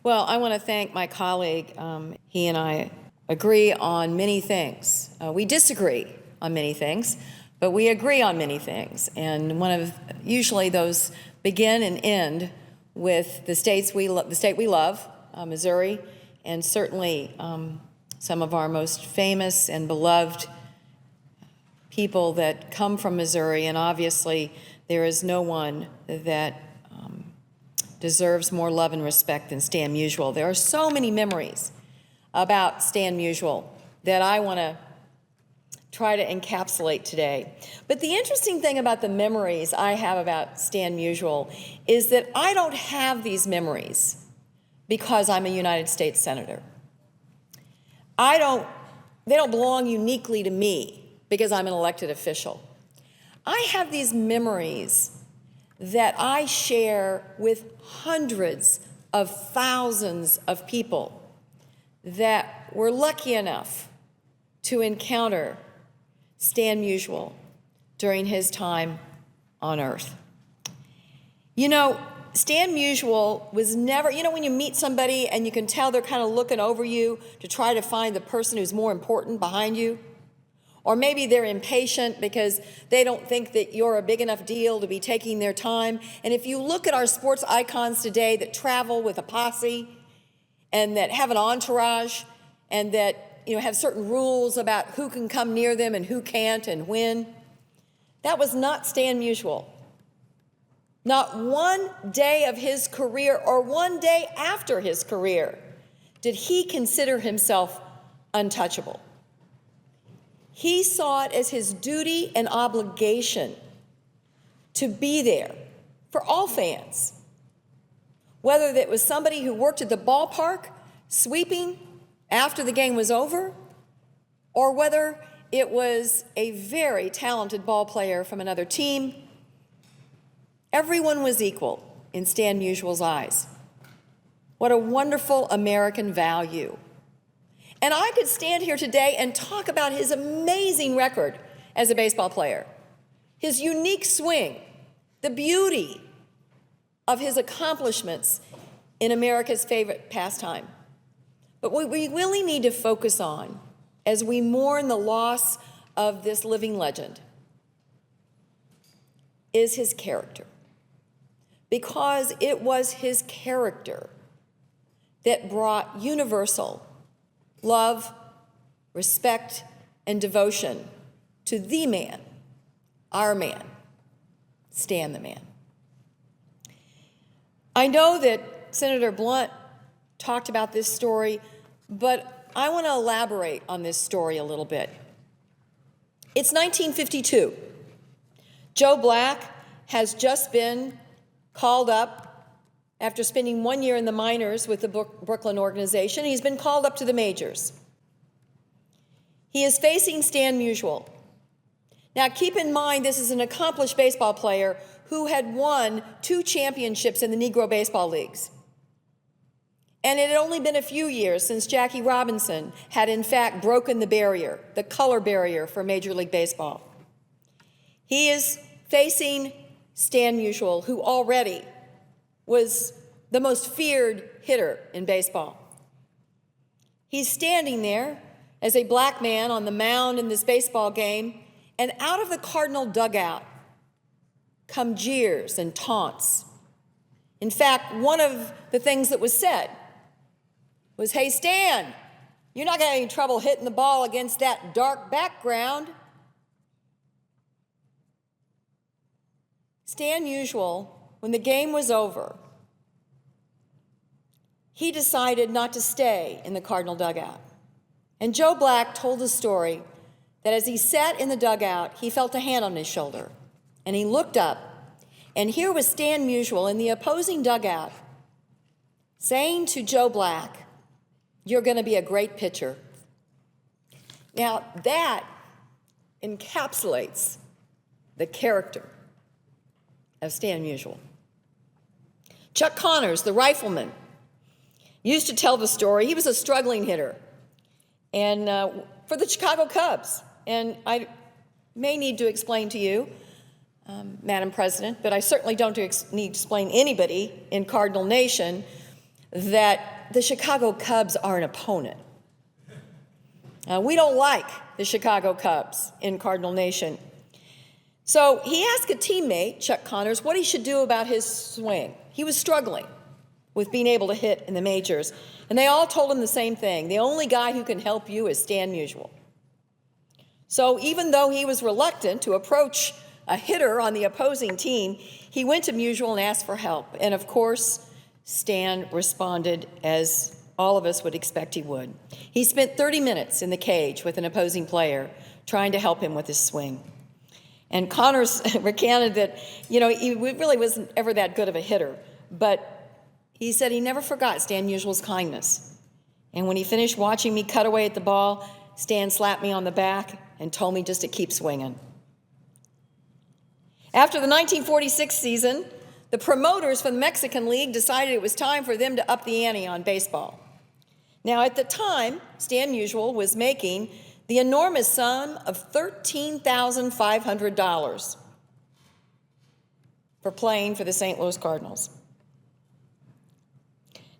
Well, I want to thank my colleague. He and I agree on many things. We disagree on many things, but we agree on many things. And usually those begin and end with the state we love, Missouri, and certainly some of our most famous and beloved people that come from Missouri. And obviously, there is no one that deserves more love and respect than Stan Musial. There are so many memories about Stan Musial that I want to try to encapsulate today. But the interesting thing about the memories I have about Stan Musial is that I don't have these memories because I'm a United States Senator. They don't belong uniquely to me because I'm an elected official. I have these memories that I share with hundreds of thousands of people that were lucky enough to encounter Stan Musial during his time on Earth. You know, Stan Musial was never, when you meet somebody and you can tell they're kind of looking over you to try to find the person who's more important behind you, or maybe they're impatient because they don't think that you're a big enough deal to be taking their time. And if you look at our sports icons today that travel with a posse and that have an entourage and that have certain rules about who can come near them and who can't and when, that was not Stan Musial. Not one day of his career or one day after his career did he consider himself untouchable. He saw it as his duty and obligation to be there for all fans, whether it was somebody who worked at the ballpark sweeping after the game was over, or whether it was a very talented ball player from another team. Everyone was equal in Stan Musial's eyes. What a wonderful American value. And I could stand here today and talk about his amazing record as a baseball player, his unique swing, the beauty of his accomplishments in America's favorite pastime. But what we really need to focus on as we mourn the loss of this living legend is his character. Because it was his character that brought universal love, respect, and devotion to the man, our man, Stan the man. I know that Senator Blunt talked about this story, but I want to elaborate on this story a little bit. It's 1952. Joe Black has just been called up after spending 1 year in the minors with the Brooklyn organization. He's been called up to the majors. He is facing Stan Musial. Now, keep in mind, this is an accomplished baseball player who had won 2 championships in the Negro Baseball Leagues. And it had only been a few years since Jackie Robinson had, in fact, broken the barrier, the color barrier for Major League Baseball. He is facing Stan Musial, who already was the most feared hitter in baseball. He's standing there as a black man on the mound in this baseball game, and out of the Cardinal dugout come jeers and taunts. In fact, one of the things that was said was, "Hey, Stan, you're not going to have any trouble hitting the ball against that dark background." Stan Musial, when the game was over, he decided not to stay in the Cardinal dugout. And Joe Black told the story that as he sat in the dugout, he felt a hand on his shoulder. And he looked up, and here was Stan Musial in the opposing dugout saying to Joe Black, "You're going to be a great pitcher." Now, that encapsulates the character of Stan Musial. Chuck Connors, the rifleman, used to tell the story. He was a struggling hitter and for the Chicago Cubs. And I may need to explain to you, Madam President, but I certainly don't need to explain anybody in Cardinal Nation, that the Chicago Cubs are an opponent. We don't like the Chicago Cubs in Cardinal Nation. So he asked a teammate, Chuck Connors, what he should do about his swing. He was struggling with being able to hit in the majors, and they all told him the same thing. The only guy who can help you is Stan Musial. So even though he was reluctant to approach a hitter on the opposing team, he went to Musial and asked for help. And of course, Stan responded as all of us would expect he would. He spent 30 minutes in the cage with an opposing player trying to help him with his swing. And Connors recanted that, he really wasn't ever that good of a hitter, but he said he never forgot Stan Musial's kindness. And when he finished watching me cut away at the ball, Stan slapped me on the back and told me just to keep swinging. After the 1946 season, the promoters from the Mexican League decided it was time for them to up the ante on baseball. Now, at the time, Stan Musial was making the enormous sum of $13,500 for playing for the St. Louis Cardinals.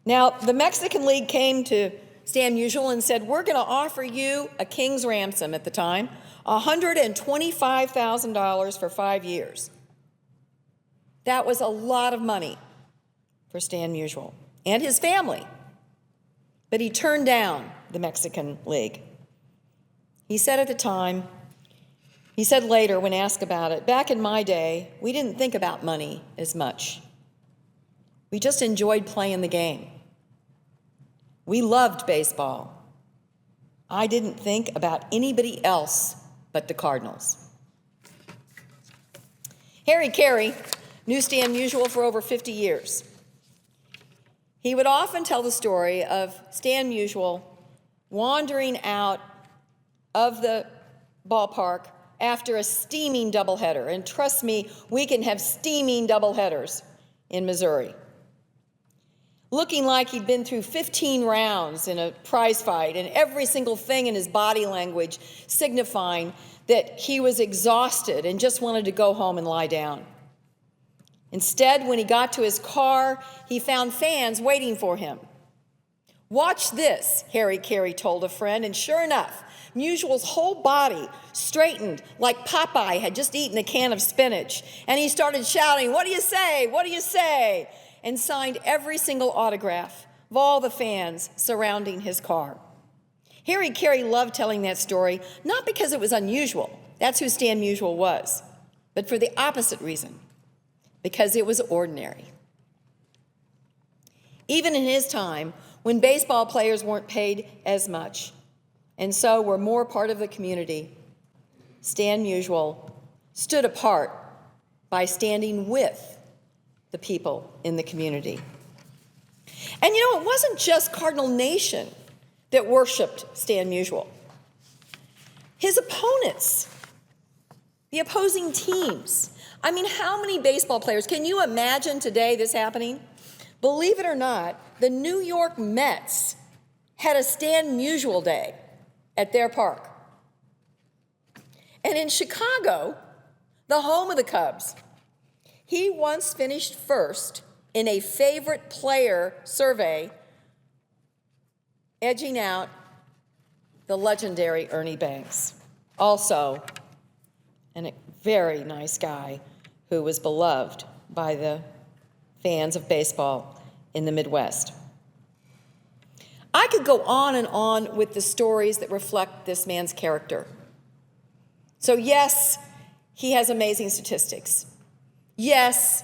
Now, the Mexican League came to Stan Musial and said, we're going to offer you a king's ransom at the time, $125,000 for 5 years. That was a lot of money for Stan Musial and his family. But he turned down the Mexican League. He said at the time, he said later when asked about it, back in my day, we didn't think about money as much. We just enjoyed playing the game. We loved baseball. I didn't think about anybody else but the Cardinals. Harry Carey knew Stan Musial for over 50 years. He would often tell the story of Stan Musial wandering out of the ballpark after a steaming doubleheader. And trust me, we can have steaming doubleheaders in Missouri. Looking like he'd been through 15 rounds in a prize fight, and every single thing in his body language signifying that he was exhausted and just wanted to go home and lie down. Instead, when he got to his car, he found fans waiting for him. Watch this, Harry Carey told a friend, and sure enough, Musial's whole body straightened like Popeye had just eaten a can of spinach, and he started shouting, "What do you say? What do you say?" and signed every single autograph of all the fans surrounding his car. Harry Carey loved telling that story, not because it was unusual, that's who Stan Musial was, but for the opposite reason, because it was ordinary. Even in his time, when baseball players weren't paid as much, and so were more part of the community, Stan Musial stood apart by standing with the people in the community. And it wasn't just Cardinal Nation that worshiped Stan Musial. His opponents, the opposing teams. I mean, how many baseball players? Can you imagine today this happening? Believe it or not, the New York Mets had a Stan Musial Day at their park. And in Chicago, the home of the Cubs, he once finished first in a favorite player survey, edging out the legendary Ernie Banks, also a very nice guy who was beloved by the fans of baseball in the Midwest. I could go on and on with the stories that reflect this man's character. So yes, he has amazing statistics. Yes,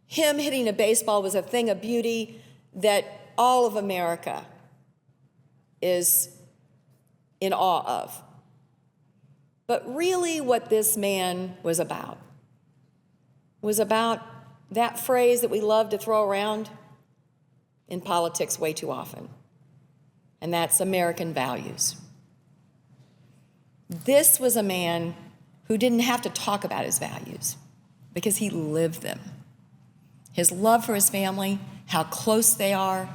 him hitting a baseball was a thing of beauty that all of America is in awe of. But really what this man was about that phrase that we love to throw around in politics way too often, and that's American values. This was a man who didn't have to talk about his values because he lived them. His love for his family, how close they are.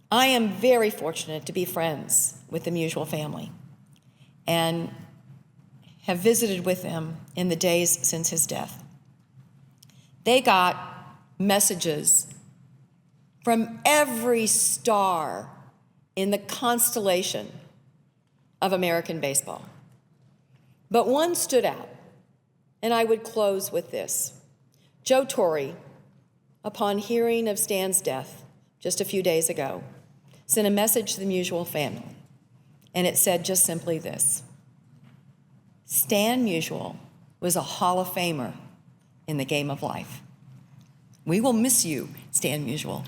I am very fortunate to be friends with the Musial family and have visited with them in the days since his death. They got messages from every star in the constellation of American baseball. But one stood out, and I would close with this. Joe Torre, upon hearing of Stan's death just a few days ago, sent a message to the Musial family, and it said just simply this: Stan Musial was a Hall of Famer in the game of life. We will miss you, Stan Musial.